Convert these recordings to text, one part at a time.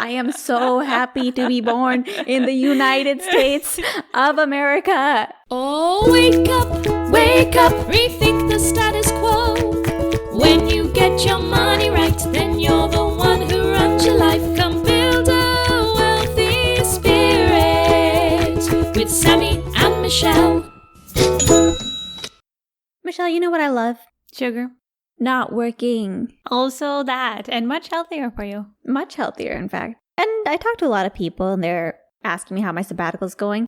I am so happy to be born in the United States of America. Oh, wake up, rethink the status quo. When you get your money right, then you're the one who runs your life. Come build a wealthy spirit with Sammy and Michelle. Michelle, you know what I love? Sugar. Not working. Also that, and much healthier for you. Much healthier, in fact. And I talk to a lot of people, and they're asking me how my sabbatical's going.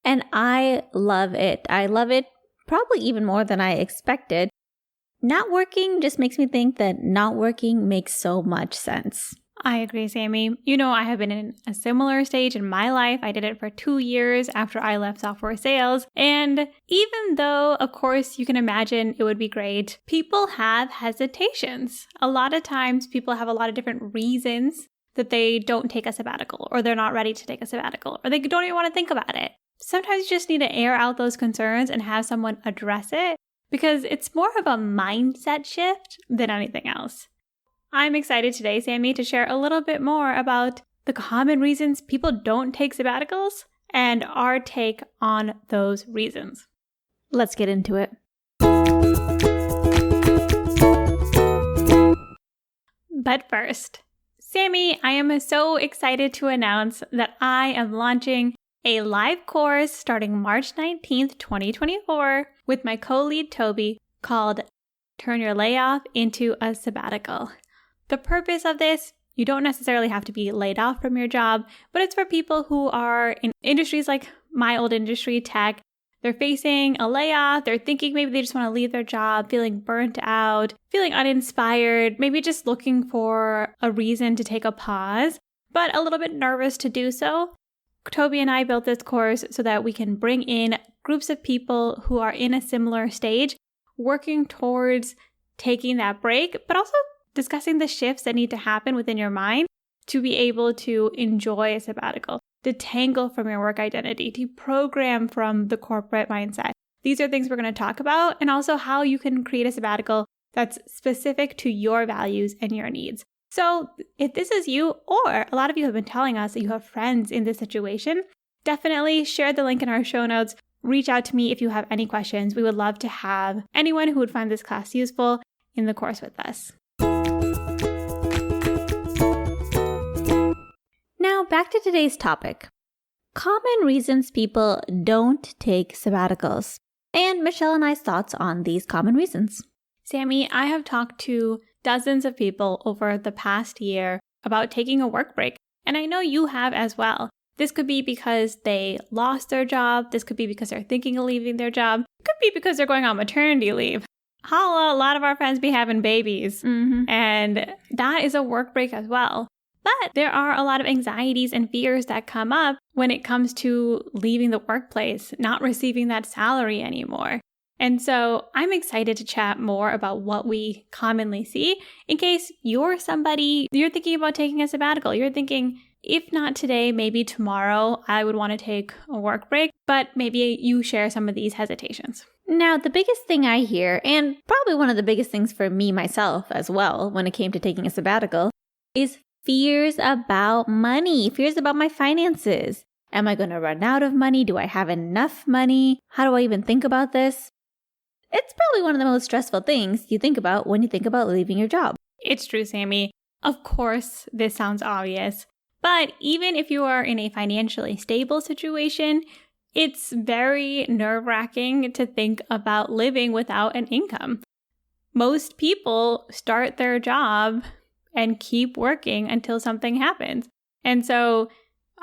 And I love it. I love it probably even more than I expected. Not working just makes me think that not working makes so much sense. I agree, Sammy. You know, I have been in a similar stage in my life. I did it for 2 years after I left software sales. And even though, of course, you can imagine it would be great, people have hesitations. A lot of times people have a lot of different reasons that they don't take a sabbatical, or they're not ready to take a sabbatical, or they don't even want to think about it. Sometimes you just need to air out those concerns and have someone address it, because it's more of a mindset shift than anything else. I'm excited today, Sammy, to share a little bit more about the common reasons people don't take sabbaticals and our take on those reasons. Let's get into it. But first, Sammy, I am so excited to announce that I am launching a live course starting March 19th, 2024 with my co-lead Toby called Turn Your Layoff into a Sabbatical. The purpose of this, you don't necessarily have to be laid off from your job, but it's for people who are in industries like my old industry, tech. They're facing a layoff. They're thinking maybe they just want to leave their job, feeling burnt out, feeling uninspired, maybe just looking for a reason to take a pause, but a little bit nervous to do so. Toby and I built this course so that we can bring in groups of people who are in a similar stage, working towards taking that break, but also discussing the shifts that need to happen within your mind to be able to enjoy a sabbatical, detangle from your work identity, deprogram from the corporate mindset. These are things we're going to talk about, and also how you can create a sabbatical that's specific to your values and your needs. So if this is you, or a lot of you have been telling us that you have friends in this situation, definitely share the link in our show notes. Reach out to me if you have any questions. We would love to have anyone who would find this class useful in the course with us. Now, back to today's topic. Common reasons people don't take sabbaticals. And Michelle and I's thoughts on these common reasons. Sammy, I have talked to dozens of people over the past year about taking a work break. And I know you have as well. This could be because they lost their job. This could be because they're thinking of leaving their job. It could be because they're going on maternity leave. Holla, a lot of our friends be having babies. And that is a work break as well. But there are a lot of anxieties and fears that come up when it comes to leaving the workplace, not receiving that salary anymore. And so I'm excited to chat more about what we commonly see in case you're somebody, you're thinking about taking a sabbatical. You're thinking, if not today, maybe tomorrow, I would want to take a work break, but maybe you share some of these hesitations. Now, the biggest thing I hear, and probably one of the biggest things for me myself as well when it came to taking a sabbatical, is fears about money, fears about my finances. Am I going to run out of money? Do I have enough money? How do I even think about this? It's probably one of the most stressful things you think about when you think about leaving your job. It's true, Sammy. Of course, this sounds obvious. But even if you are in a financially stable situation, it's very nerve-wracking to think about living without an income. Most people start their job and keep working until something happens. And so,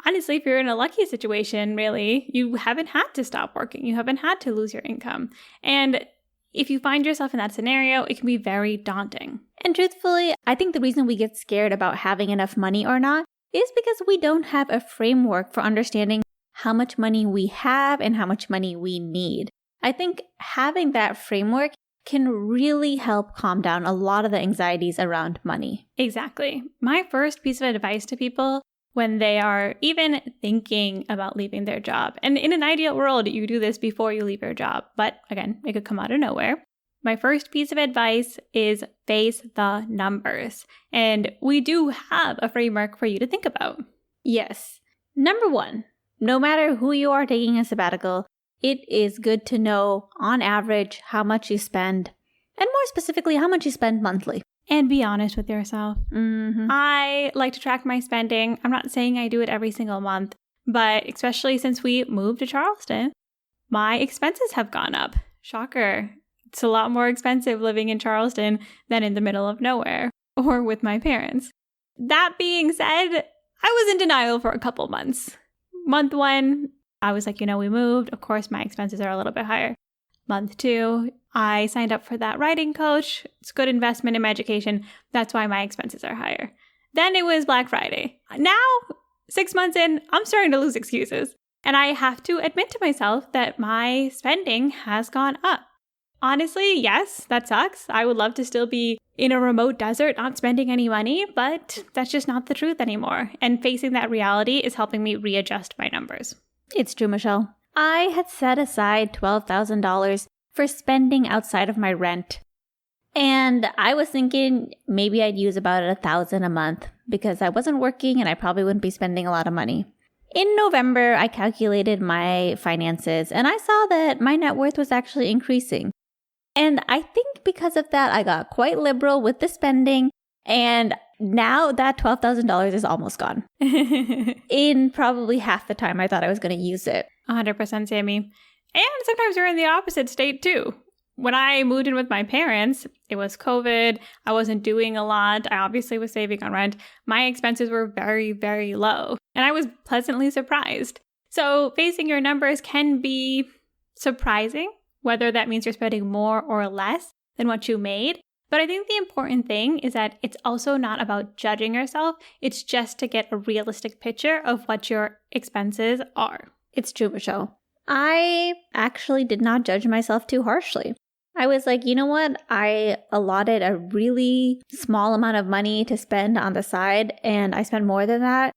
honestly, if you're in a lucky situation, really, you haven't had to stop working. You haven't had to lose your income. And if you find yourself in that scenario, it can be very daunting. And truthfully, I think the reason we get scared about having enough money or not is because we don't have a framework for understanding how much money we have and how much money we need. I think having that framework can really help calm down a lot of the anxieties around money. Exactly. My first piece of advice to people when they are even thinking about leaving their job, and in an ideal world, you do this before you leave your job, but again, it could come out of nowhere, My first piece of advice is face the numbers. And we do have a framework for you to think about. Yes. Number one, no matter who you are taking a sabbatical, it is good to know on average how much you spend, and more specifically, how much you spend monthly. And be honest with yourself. Mm-hmm. I like to track my spending. I'm not saying I do it every single month, but especially since we moved to Charleston, my expenses have gone up. Shocker. It's a lot more expensive living in Charleston than in the middle of nowhere or with my parents. That being said, I was in denial for a couple months. Month one, I was like, we moved. Of course, my expenses are a little bit higher. Month two, I signed up for that writing coach. It's good investment in my education. That's why my expenses are higher. Then it was Black Friday. Now, 6 months in, I'm starting to lose excuses. And I have to admit to myself that my spending has gone up. Honestly, yes, that sucks. I would love to still be in a remote desert, not spending any money, but that's just not the truth anymore. And facing that reality is helping me readjust my numbers. It's true, Michelle. I had set aside $12,000 for spending outside of my rent. And I was thinking maybe I'd use about $1,000 a month because I wasn't working and I probably wouldn't be spending a lot of money. In November, I calculated my finances and I saw that my net worth was actually increasing. And I think because of that, I got quite liberal with the spending. And now that $12,000 is almost gone. In probably half the time I thought I was going to use it. 100%, Sammy. And sometimes you're in the opposite state too. When I moved in with my parents, it was COVID. I wasn't doing a lot. I obviously was saving on rent. My expenses were very, very low. And I was pleasantly surprised. So facing your numbers can be surprising, whether that means you're spending more or less than what you made. But I think the important thing is that it's also not about judging yourself. It's just to get a realistic picture of what your expenses are. It's true, Michelle. I actually did not judge myself too harshly. I was like, you know what? I allotted a really small amount of money to spend on the side, and I spent more than that.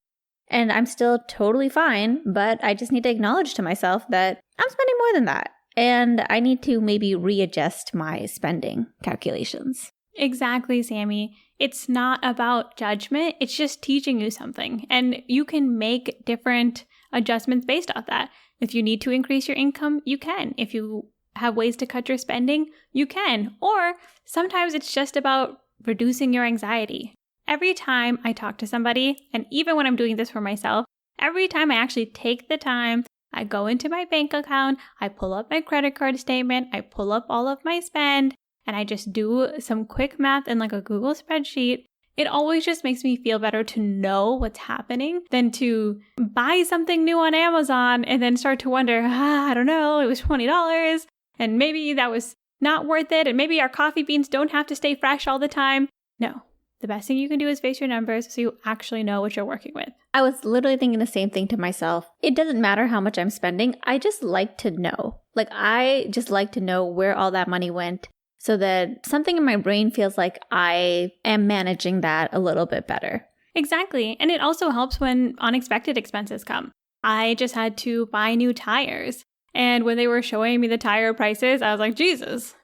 And I'm still totally fine, but I just need to acknowledge to myself that I'm spending more than that. And I need to maybe readjust my spending calculations. Exactly, Sammy. It's not about judgment. It's just teaching you something. And you can make different adjustments based off that. If you need to increase your income, you can. If you have ways to cut your spending, you can. Or sometimes it's just about reducing your anxiety. Every time I talk to somebody, and even when I'm doing this for myself, every time I actually take the time, I go into my bank account, I pull up my credit card statement, I pull up all of my spend, and I just do some quick math in like a Google spreadsheet. It always just makes me feel better to know what's happening than to buy something new on Amazon and then start to wonder, I don't know, it was $20 and maybe that was not worth it. And maybe our coffee beans don't have to stay fresh all the time. No, the best thing you can do is face your numbers so you actually know what you're working with. I was literally thinking the same thing to myself. It doesn't matter how much I'm spending. I just like to know. I just like to know where all that money went, so that something in my brain feels like I am managing that a little bit better. Exactly. And it also helps when unexpected expenses come. I just had to buy new tires. And when they were showing me the tire prices, I was like, Jesus.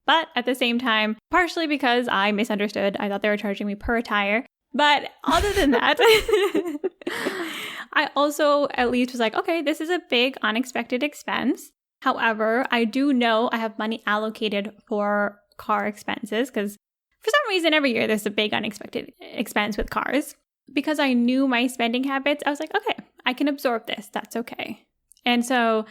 But at the same time, partially because I misunderstood, I thought they were charging me per tire. But other than that, I also at least was like, okay, this is a big unexpected expense. However, I do know I have money allocated for car expenses because for some reason every year there's a big unexpected expense with cars. Because I knew my spending habits, I was like, okay, I can absorb this. That's okay. And so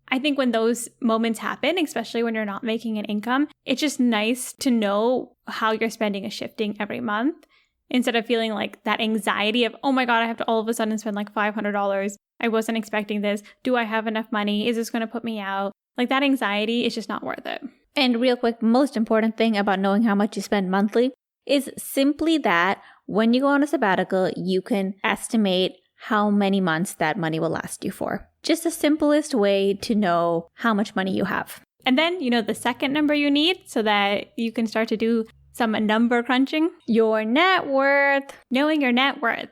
I think when those moments happen, especially when you're not making an income, it's just nice to know how your spending is shifting every month instead of feeling like that anxiety of, oh my God, I have to all of a sudden spend like $500. I wasn't expecting this. Do I have enough money? Is this going to put me out? Like that anxiety is just not worth it. And real quick, most important thing about knowing how much you spend monthly is simply that when you go on a sabbatical, you can estimate how many months that money will last you for. Just the simplest way to know how much money you have. And then, the second number you need so that you can start to do some number crunching. Your net worth. Knowing your net worth.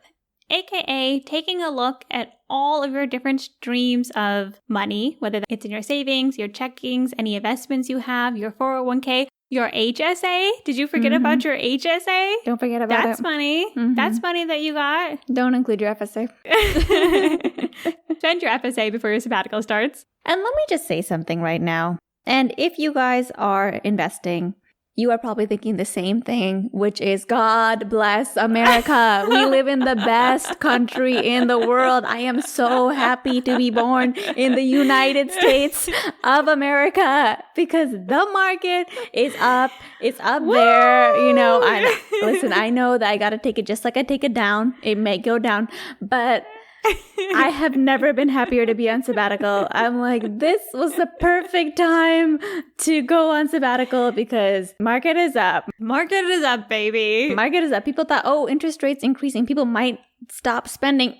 aka taking a look at all of your different streams of money, whether it's in your savings, your checkings, any investments you have, your 401k, your HSA. Did you forget about your HSA? Don't forget about That's it. money. That's money that you got. Don't include your FSA. Spend your FSA before your sabbatical starts. And let me just say something right now. And if you guys are investing, you are probably thinking the same thing, which is God bless America. We live in the best country in the world. I am so happy to be born in the United States of America because the market is up. It's up there. You know, I know that I got to take it just like I take it down. It may go down, but I have never been happier to be on sabbatical. I'm like, this was the perfect time to go on sabbatical because market is up. Market is up, baby. Market is up. People thought, oh, interest rates increasing. People might stop spending.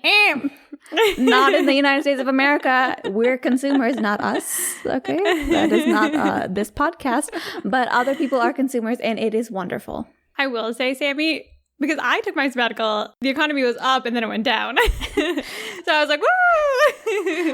Not in the United States of America. We're consumers, not us. Okay. That is not this podcast, but other people are consumers and it is wonderful. I will say, Sammy, because I took my sabbatical, the economy was up and then it went down. So I was like, woo!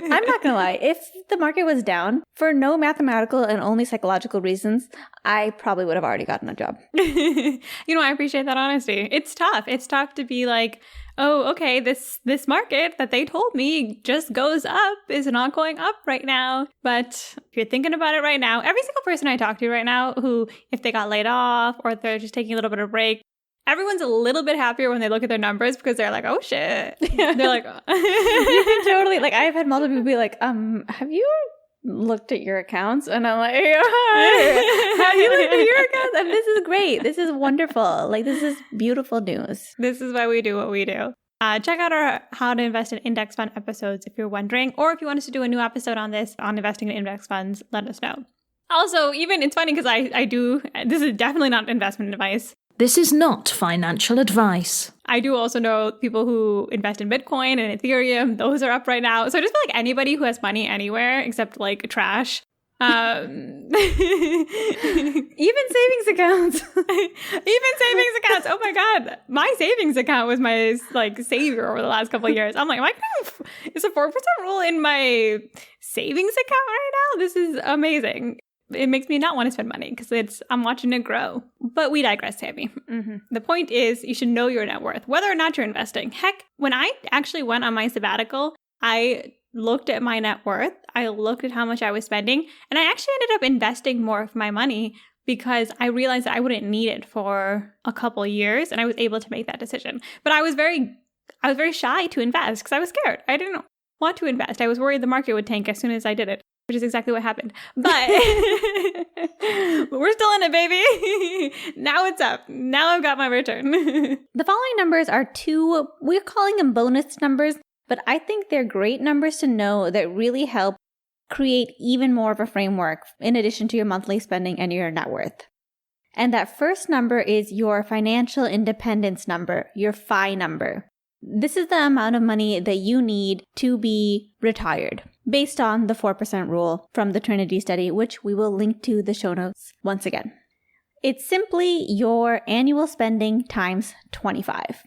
I'm not going to lie. If the market was down for no mathematical and only psychological reasons, I probably would have already gotten a job. You know, I appreciate that honesty. It's tough. It's tough to be like, oh, okay, this market that they told me just goes up is not going up right now. But if you're thinking about it right now, every single person I talk to right now who, if they got laid off or if they're just taking a little bit of a break, everyone's a little bit happier when they look at their numbers because they're like, oh, shit. They're like, you can totally, like, I've had multiple people be like, have you looked at your accounts? And I'm like, have you looked at your accounts? And this is great. This is wonderful. Like, this is beautiful news. This is why we do what we do. Check out our How to Invest in Index Fund episodes if you're wondering, or if you want us to do a new episode on this, on investing in index funds, let us know. Also, even, it's funny because I do, this is definitely not investment advice. This is not financial advice. I do also know people who invest in Bitcoin and Ethereum. Those are up right now. So I just feel like anybody who has money anywhere except like trash. Even savings accounts. Oh my God. My savings account was my like savior over the last couple of years. I'm like, am I gonna, is a 4% rule in my savings account right now? This is amazing. It makes me not want to spend money because I'm watching it grow. But we digress, Tammy. The point is you should know your net worth, whether or not you're investing. Heck, when I actually went on my sabbatical, I looked at my net worth. I looked at how much I was spending, and I actually ended up investing more of my money because I realized that I wouldn't need it for a couple years, and I was able to make that decision. But I was very shy to invest because I was scared. I didn't want to invest. I was worried the market would tank as soon as I did it, which is exactly what happened. But we're still in it, baby. Now it's up. Now I've got my return. The following numbers are we're calling them bonus numbers, but I think they're great numbers to know that really help create even more of a framework in addition to your monthly spending and your net worth. And that first number is your financial independence number, your FI number. This is the amount of money that you need to be retired based on the 4% rule from the Trinity study, which we will link to the show notes once again. It's simply your annual spending times 25.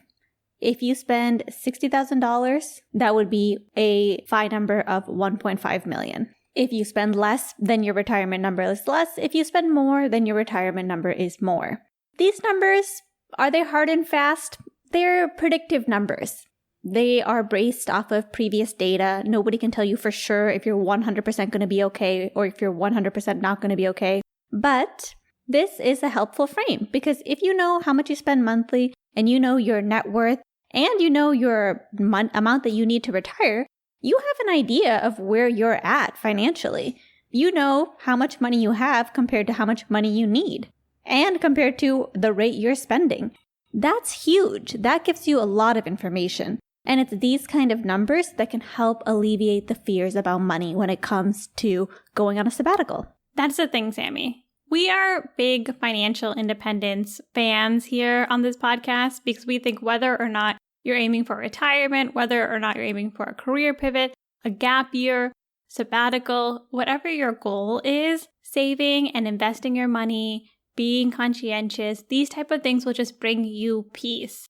If you spend $60,000, that would be a FI number of 1.5 million. If you spend less, then your retirement number is less. If you spend more, then your retirement number is more. These numbers, are they hard and fast? They're predictive numbers. They are based off of previous data. Nobody can tell you for sure if you're 100% going to be okay or if you're 100% not going to be okay. But this is a helpful frame because if you know how much you spend monthly and you know your net worth and you know your amount that you need to retire, you have an idea of where you're at financially. You know how much money you have compared to how much money you need and compared to the rate you're spending. That's huge. That gives you a lot of information. And it's these kind of numbers that can help alleviate the fears about money when it comes to going on a sabbatical. That's the thing, Sammy. We are big financial independence fans here on this podcast because we think whether or not you're aiming for retirement, whether or not you're aiming for a career pivot, a gap year, sabbatical, whatever your goal is, saving and investing your money, being conscientious, these type of things will just bring you peace.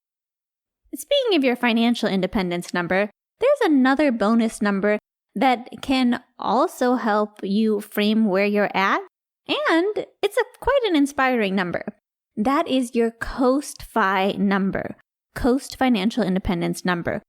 Speaking of your financial independence number, there's another bonus number that can also help you frame where you're at, and it's quite an inspiring number. That is your COAST-FI number, Coast Financial Independence number.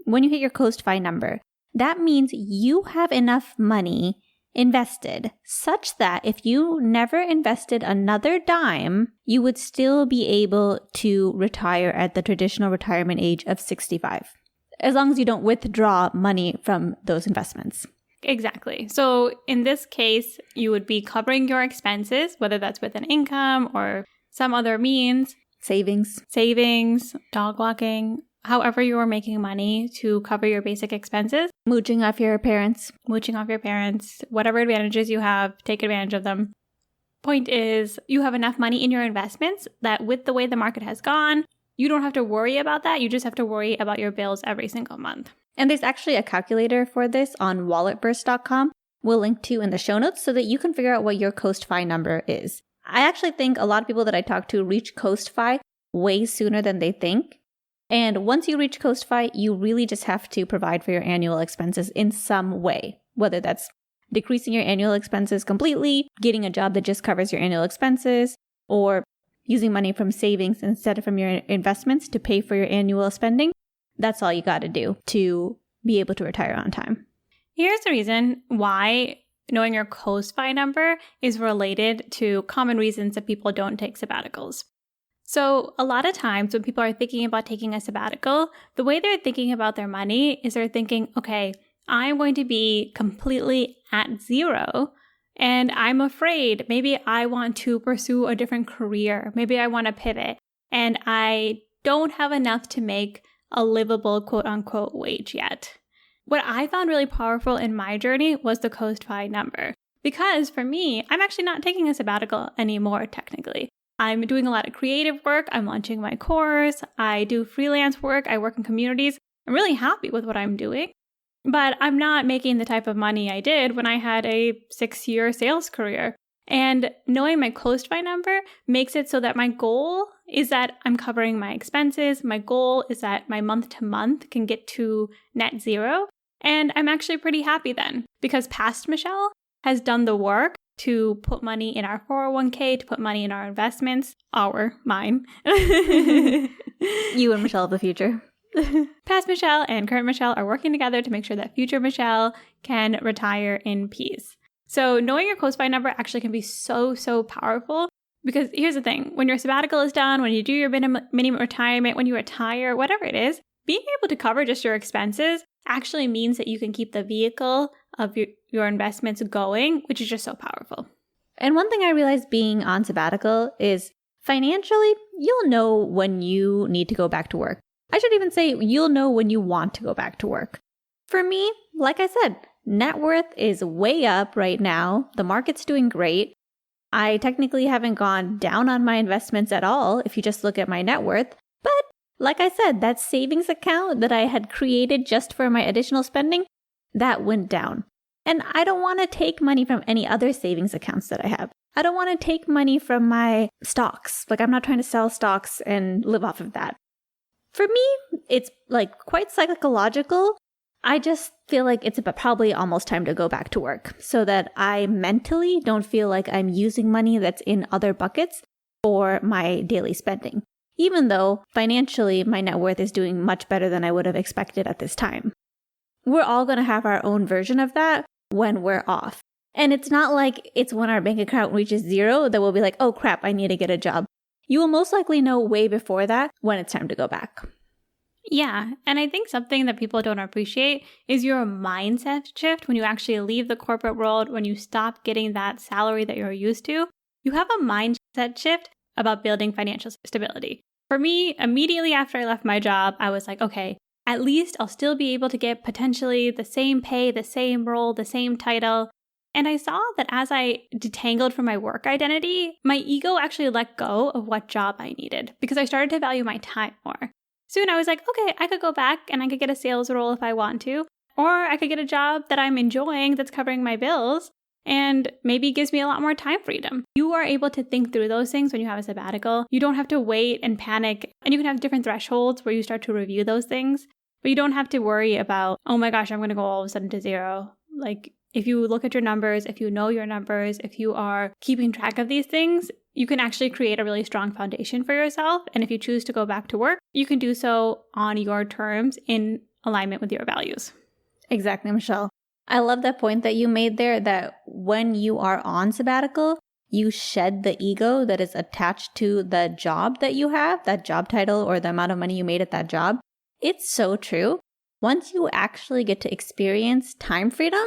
When you hit your COAST-FI number, that means you have enough money invested such that if you never invested another dime, you would still be able to retire at the traditional retirement age of 65, as long as you don't withdraw money from those investments. Exactly. So in this case, you would be covering your expenses, whether that's with an income or some other means. Savings, dog walking, however you are making money to cover your basic expenses. mooching off your parents. Whatever advantages you have, take advantage of them. Point is, you have enough money in your investments that with the way the market has gone, you don't have to worry about that. You just have to worry about your bills every single month. And there's actually a calculator for this on walletburst.com. We'll link to in the show notes so that you can figure out what your COAST-FI number is. I actually think a lot of people that I talk to reach COAST-FI way sooner than they think. And once you reach COAST-FI, you really just have to provide for your annual expenses in some way, whether that's decreasing your annual expenses completely, getting a job that just covers your annual expenses, or using money from savings instead of from your investments to pay for your annual spending. That's all you got to do to be able to retire on time. Here's the reason why knowing your COAST-FI number is related to common reasons that people don't take sabbaticals. So a lot of times when people are thinking about taking a sabbatical, the way they're thinking about their money is they're thinking, okay, I'm going to be completely at zero and I'm afraid maybe I want to pursue a different career. Maybe I want to pivot and I don't have enough to make a livable quote unquote wage yet. What I found really powerful in my journey was the COAST-FI number. Because for me, I'm actually not taking a sabbatical anymore technically. I'm doing a lot of creative work. I'm launching my course. I do freelance work. I work in communities. I'm really happy with what I'm doing. But I'm not making the type of money I did when I had a 6-year sales career. And knowing my COAST-FI number makes it so that my goal is that I'm covering my expenses. My goal is that my month to month can get to net zero. And I'm actually pretty happy then because past Michelle has done the work to put money in our 401k, to put money in our investments, mine. You and Michelle of the future. Past Michelle and current Michelle are working together to make sure that future Michelle can retire in peace. So knowing your COAST-FI number actually can be so powerful because here's the thing. When your sabbatical is done, when you do your mini retirement, when you retire, whatever it is, being able to cover just your expenses actually means that you can keep the vehicle of your investments going, which is just so powerful. And one thing I realized being on sabbatical is financially, you'll know when you need to go back to work. I should even say you'll know when you want to go back to work. For me, like I said, net worth is way up right now. The market's doing great. I technically haven't gone down on my investments at all if you just look at my net worth. But like I said, that savings account that I had created just for my additional spending, that went down. And I don't want to take money from any other savings accounts that I have. I don't want to take money from my stocks. Like I'm not trying to sell stocks and live off of that. For me, it's like quite psychological. I just feel like it's probably almost time to go back to work so that I mentally don't feel like I'm using money that's in other buckets for my daily spending. Even though financially my net worth is doing much better than I would have expected at this time. We're all going to have our own version of that when we're off. And it's not like it's when our bank account reaches zero that we'll be like, oh crap, I need to get a job. You will most likely know way before that when it's time to go back. Yeah, and I think something that people don't appreciate is your mindset shift when you actually leave the corporate world, when you stop getting that salary that you're used to. You have a mindset shift about building financial stability. For me, immediately after I left my job, I was like, okay, at least I'll still be able to get potentially the same pay, the same role, the same title. And I saw that as I detangled from my work identity, my ego actually let go of what job I needed because I started to value my time more. Soon I was like, okay, I could go back and I could get a sales role if I want to, or I could get a job that I'm enjoying that's covering my bills. and maybe gives me a lot more time freedom. You are able to think through those things when you have a sabbatical. You don't have to wait and panic, and you can have different thresholds where you start to review those things, but you don't have to worry about, oh my gosh, I'm going to go all of a sudden to zero. Like, if you look at your numbers, if you know your numbers, if you are keeping track of these things, you can actually create a really strong foundation for yourself. And if you choose to go back to work, you can do so on your terms in alignment with your values. Exactly, Michelle. I love that point that you made there, that when you are on sabbatical, you shed the ego that is attached to the job that you have, that job title or the amount of money you made at that job. It's so true. Once you actually get to experience time freedom,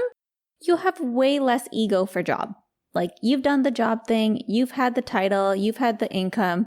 you have way less ego for job. Like, you've done the job thing, you've had the title, you've had the income,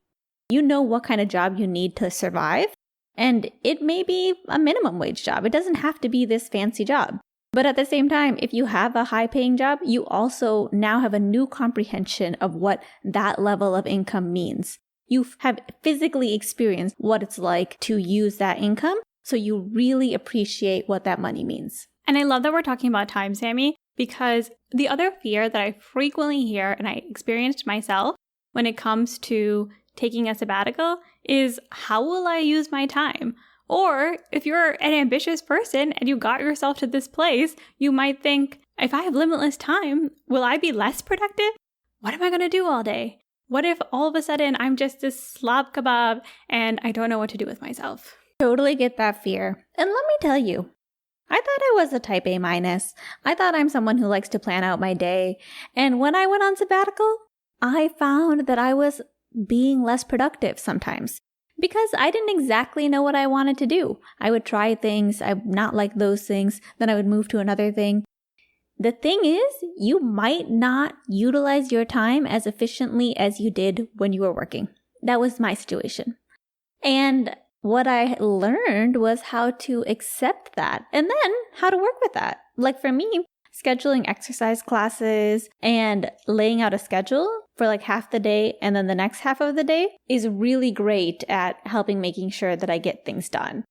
you know what kind of job you need to survive. And it may be a minimum wage job. It doesn't have to be this fancy job. But at the same time, if you have a high paying job, you also now have a new comprehension of what that level of income means. You have physically experienced what it's like to use that income, so you really appreciate what that money means. And I love that we're talking about time, Sammy, because the other fear that I frequently hear, and I experienced myself when it comes to taking a sabbatical, is how will I use my time? Or if you're an ambitious person and you got yourself to this place, you might think, if I have limitless time, will I be less productive? What am I going to do all day? What if all of a sudden I'm just this slob kebab and I don't know what to do with myself? Totally get that fear. And let me tell you, I thought I was a type A minus. I thought I'm someone who likes to plan out my day. And when I went on sabbatical, I found that I was being less productive sometimes because I didn't exactly know what I wanted to do. I would try things, I would not like those things, then I would move to another thing. The thing is, you might not utilize your time as efficiently as you did when you were working. That was my situation. And what I learned was how to accept that and then how to work with that. Like for me, scheduling exercise classes and laying out a schedule for like half the day and then the next half of the day is really great at helping making sure that I get things done.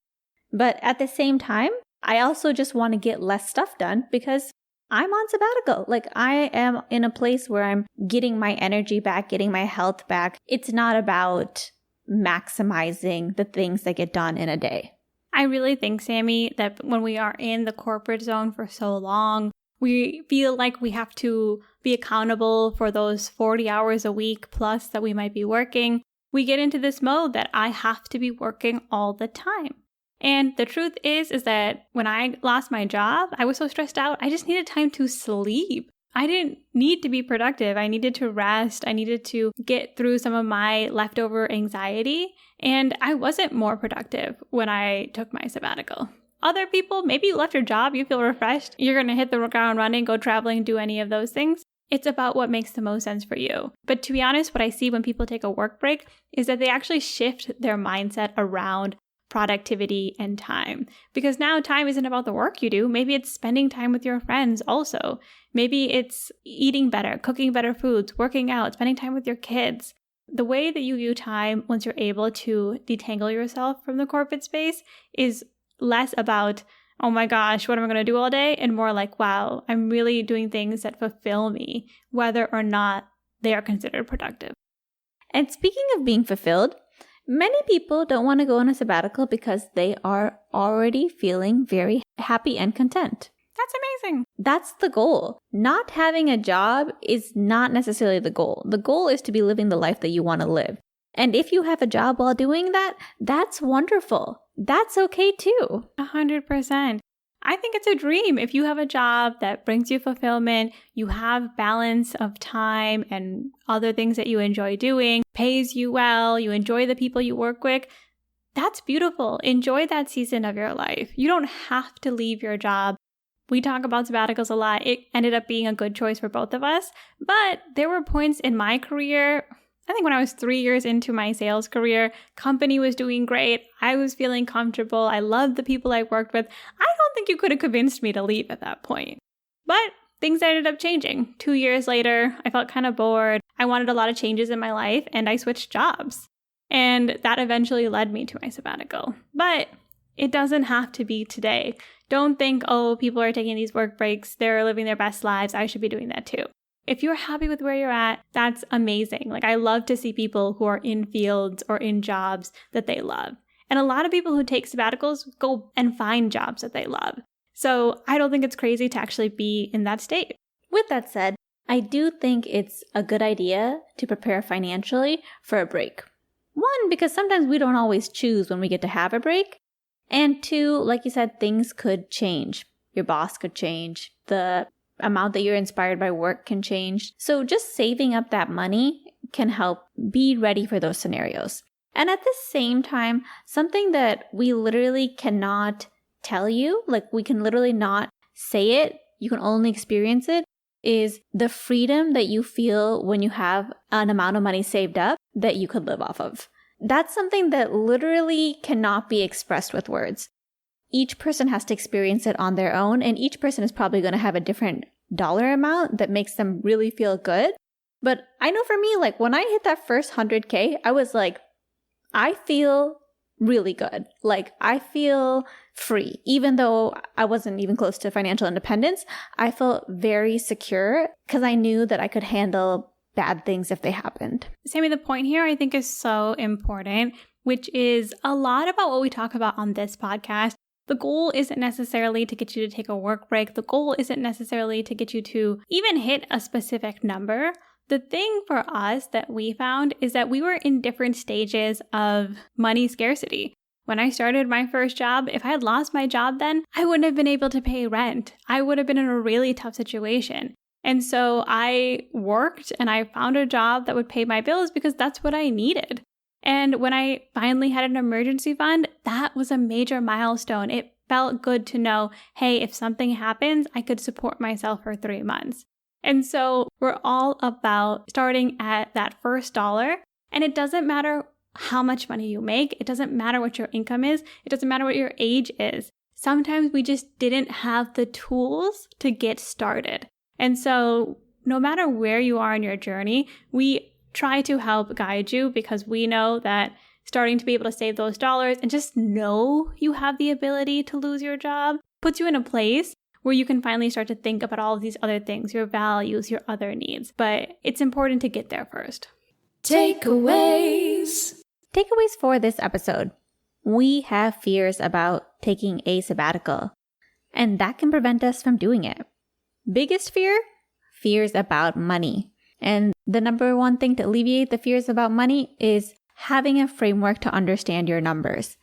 But at the same time, I also just want to get less stuff done because I'm on sabbatical. Like, I am in a place where I'm getting my energy back, getting my health back. It's not about maximizing the things that get done in a day. I really think, Sammy, that when we are in the corporate zone for so long, we feel like we have to be accountable for those 40 hours a week plus that we might be working. We get into this mode that I have to be working all the time. And the truth is that when I lost my job, I was so stressed out. I just needed time to sleep. I didn't need to be productive. I needed to rest. I needed to get through some of my leftover anxiety. And I wasn't more productive when I took my sabbatical. Other people, maybe you left your job, you feel refreshed. You're going to hit the ground running, go traveling, do any of those things. It's about what makes the most sense for you. But to be honest, what I see when people take a work break is that they actually shift their mindset around productivity and time. Because now time isn't about the work you do. Maybe it's spending time with your friends also. Maybe it's eating better, cooking better foods, working out, spending time with your kids. The way that you view time once you're able to detangle yourself from the corporate space is less about, oh my gosh, what am I going to do all day? And more like, wow, I'm really doing things that fulfill me, whether or not they are considered productive. And speaking of being fulfilled, many people don't want to go on a sabbatical because they are already feeling very happy and content. That's amazing. That's the goal. Not having a job is not necessarily the goal. The goal is to be living the life that you want to live. And if you have a job while doing that, that's wonderful. That's okay too. 100%. I think it's a dream. If you have a job that brings you fulfillment, you have balance of time and other things that you enjoy doing, pays you well, you enjoy the people you work with, that's beautiful. Enjoy that season of your life. You don't have to leave your job. We talk about sabbaticals a lot. It ended up being a good choice for both of us. But there were points in my career, I think when I was 3 years into my sales career, company was doing great. I was feeling comfortable. I loved the people I worked with. I don't think you could have convinced me to leave at that point. But things ended up changing. 2 years later, I felt kind of bored. I wanted a lot of changes in my life and I switched jobs. And that eventually led me to my sabbatical. But It doesn't have to be today. Don't think, oh, people are taking these work breaks, they're living their best lives, I should be doing that too. If you're happy with where you're at, that's amazing. Like, I love to see people who are in fields or in jobs that they love. And a lot of people who take sabbaticals go and find jobs that they love. So I don't think it's crazy to actually be in that state. With that said, I do think it's a good idea to prepare financially for a break. One, because sometimes we don't always choose when we get to have a break. And two, like you said, things could change. Your boss could change. The amount that you're inspired by work can change. So just saving up that money can help be ready for those scenarios. And at the same time, something that we literally cannot tell you, like we can literally not say it, you can only experience it, is the freedom that you feel when you have an amount of money saved up that you could live off of. That's something that literally cannot be expressed with words. Each person has to experience it on their own, and each person is probably going to have a different dollar amount that makes them really feel good. But I know for me, like when I hit that first 100K, I was like, I feel really good. Like I feel free. Even though I wasn't even close to financial independence, I felt very secure because I knew that I could handle bad things if they happened. Sammy, the point here I think is so important, which is a lot about what we talk about on this podcast. The goal isn't necessarily to get you to take a work break. The goal isn't necessarily to get you to even hit a specific number. The thing for us that we found is that we were in different stages of money scarcity. When I started my first job, if I had lost my job then, I wouldn't have been able to pay rent. I would have been in a really tough situation. And so I worked and I found a job that would pay my bills because that's what I needed. And when I finally had an emergency fund, that was a major milestone. It felt good to know, hey, if something happens, I could support myself for 3 months. And so we're all about starting at that first dollar. And it doesn't matter how much money you make. It doesn't matter what your income is. It doesn't matter what your age is. Sometimes we just didn't have the tools to get started. And so no matter where you are in your journey, we try to help guide you because we know that starting to be able to save those dollars and just know you have the ability to lose your job puts you in a place where you can finally start to think about all of these other things, your values, your other needs. But it's important to get there first. Takeaways. Takeaways for this episode. We have fears about taking a sabbatical, and that can prevent us from doing it. Biggest fear? Fears about money. And the number one thing to alleviate the fears about money is having a framework to understand your numbers.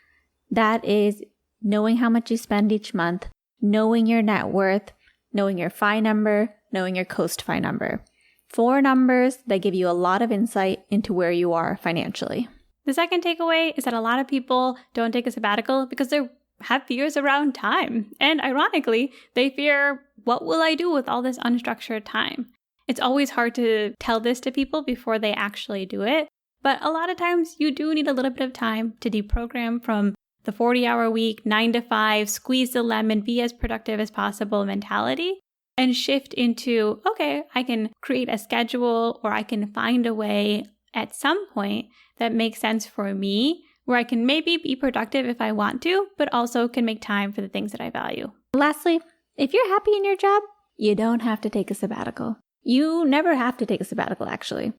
That is knowing how much you spend each month, knowing your net worth, knowing your FI number, knowing your Coast FI number. 4 numbers that give you a lot of insight into where you are financially. The second takeaway is that a lot of people don't take a sabbatical because they have fears around time. And ironically, they fear, what will I do with all this unstructured time? It's always hard to tell this to people before they actually do it. But a lot of times you do need a little bit of time to deprogram from the 40-hour week, 9 to 5, squeeze the lemon, be as productive as possible mentality, and shift into, okay, I can create a schedule or I can find a way at some point that makes sense for me where I can maybe be productive if I want to, but also can make time for the things that I value. Lastly, if you're happy in your job, you don't have to take a sabbatical. You never have to take a sabbatical, actually.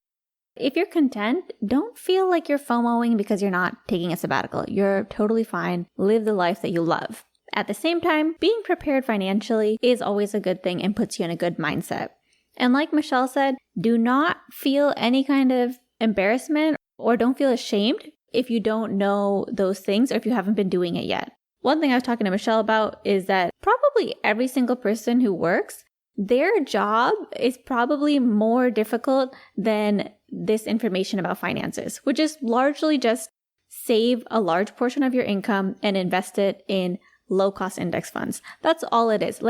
If you're content, don't feel like you're FOMOing because you're not taking a sabbatical. You're totally fine. Live the life that you love. At the same time, being prepared financially is always a good thing and puts you in a good mindset. And like Michelle said, do not feel any kind of embarrassment or don't feel ashamed if you don't know those things or if you haven't been doing it yet. One thing I was talking to Michelle about is that probably every single person who works, their job is probably more difficult than this information about finances, which is largely just save a large portion of your income and invest it in low-cost index funds. That's all it is.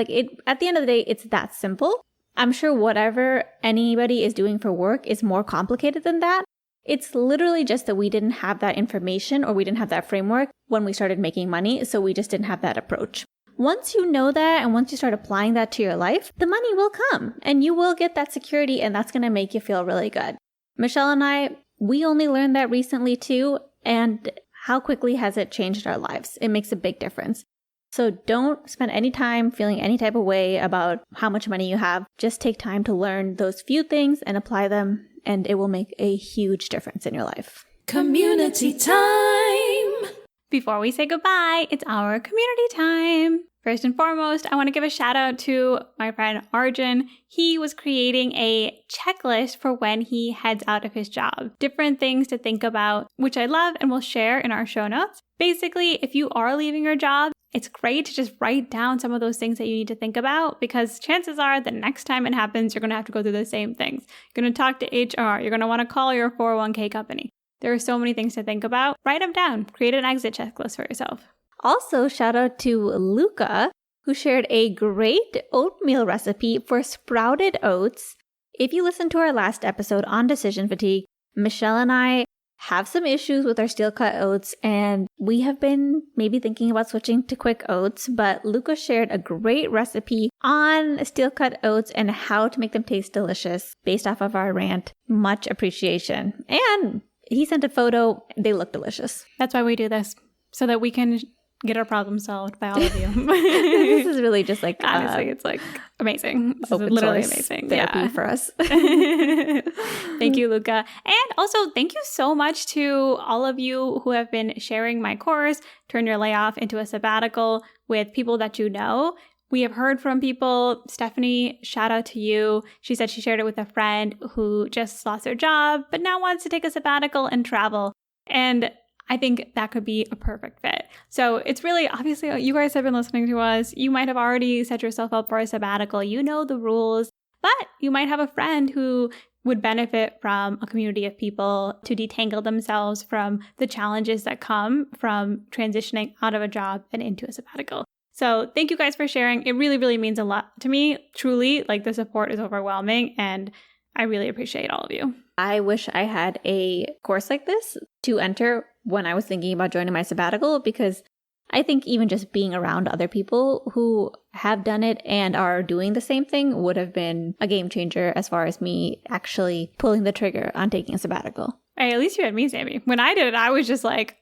At the end of the day, it's that simple. I'm sure whatever anybody is doing for work is more complicated than that. It's literally just that we didn't have that information or we didn't have that framework when we started making money, so we just didn't have that approach. Once you know that and once you start applying that to your life, the money will come and you will get that security and that's going to make you feel really good. Michelle and I, we only learned that recently too, and how quickly has it changed our lives? It makes a big difference. So don't spend any time feeling any type of way about how much money you have. Just take time to learn those few things and apply them, and it will make a huge difference in your life. Community time! Before we say goodbye, it's our community time. First and foremost, I want to give a shout out to my friend Arjun. He was creating a checklist for when he heads out of his job. Different things to think about, which I love and will share in our show notes. Basically, if you are leaving your job, it's great to just write down some of those things that you need to think about, because chances are the next time it happens, you're going to have to go through the same things. You're going to talk to HR. You're going to want to call your 401k company. There are so many things to think about. Write them down. Create an exit checklist for yourself. Also, shout out to Luca, who shared a great oatmeal recipe for sprouted oats. If you listened to our last episode on decision fatigue, Michelle and I have some issues with our steel-cut oats, and we have been maybe thinking about switching to quick oats, but Luca shared a great recipe on steel-cut oats and how to make them taste delicious based off of our rant. Much appreciation. And he sent a photo. They look delicious. That's why we do this, so that we can get our problem solved by all of you. This is really just like honestly, it's like amazing. This is open literally source amazing therapy for us. Thank you, Luca. And also thank you so much to all of you who have been sharing my course, Turn Your Layoff into a Sabbatical, with people that you know. We have heard from people. Stephanie, shout out to you. She said she shared it with a friend who just lost their job, but now wants to take a sabbatical and travel. And I think that could be a perfect fit. So it's really, obviously, you guys have been listening to us. You might have already set yourself up for a sabbatical. You know the rules, but you might have a friend who would benefit from a community of people to detangle themselves from the challenges that come from transitioning out of a job and into a sabbatical. So thank you guys for sharing. It really, really means a lot to me. Truly, like, the support is overwhelming, and I really appreciate all of you. I wish I had a course like this to enter when I was thinking about joining my sabbatical, because I think even just being around other people who have done it and are doing the same thing would have been a game changer as far as me actually pulling the trigger on taking a sabbatical. Hey, at least you had me, Sammy. When I did it, I was just like,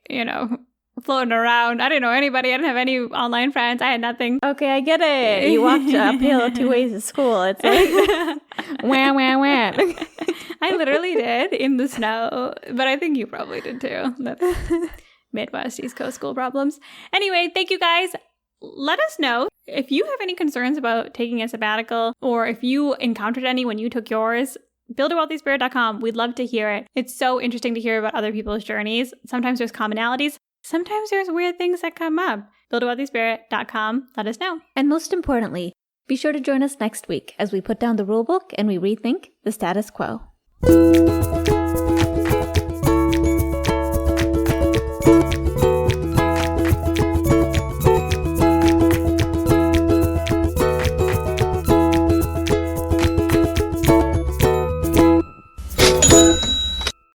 floating around. I didn't know anybody. I didn't have any online friends. I had nothing. Okay, I get it. You walked uphill 2 ways to school. It's like, wham, wham, wham. I literally did in the snow, but I think you probably did too. That's Midwest, East Coast school problems. Anyway, thank you guys. Let us know if you have any concerns about taking a sabbatical, or if you encountered any when you took yours. buildawealthyspirit.com. We'd love to hear it. It's so interesting to hear about other people's journeys. Sometimes there's commonalities. Sometimes there's weird things that come up. buildawealthyspirit.com. Let us know. And most importantly, be sure to join us next week as we put down the rulebook and we rethink the status quo.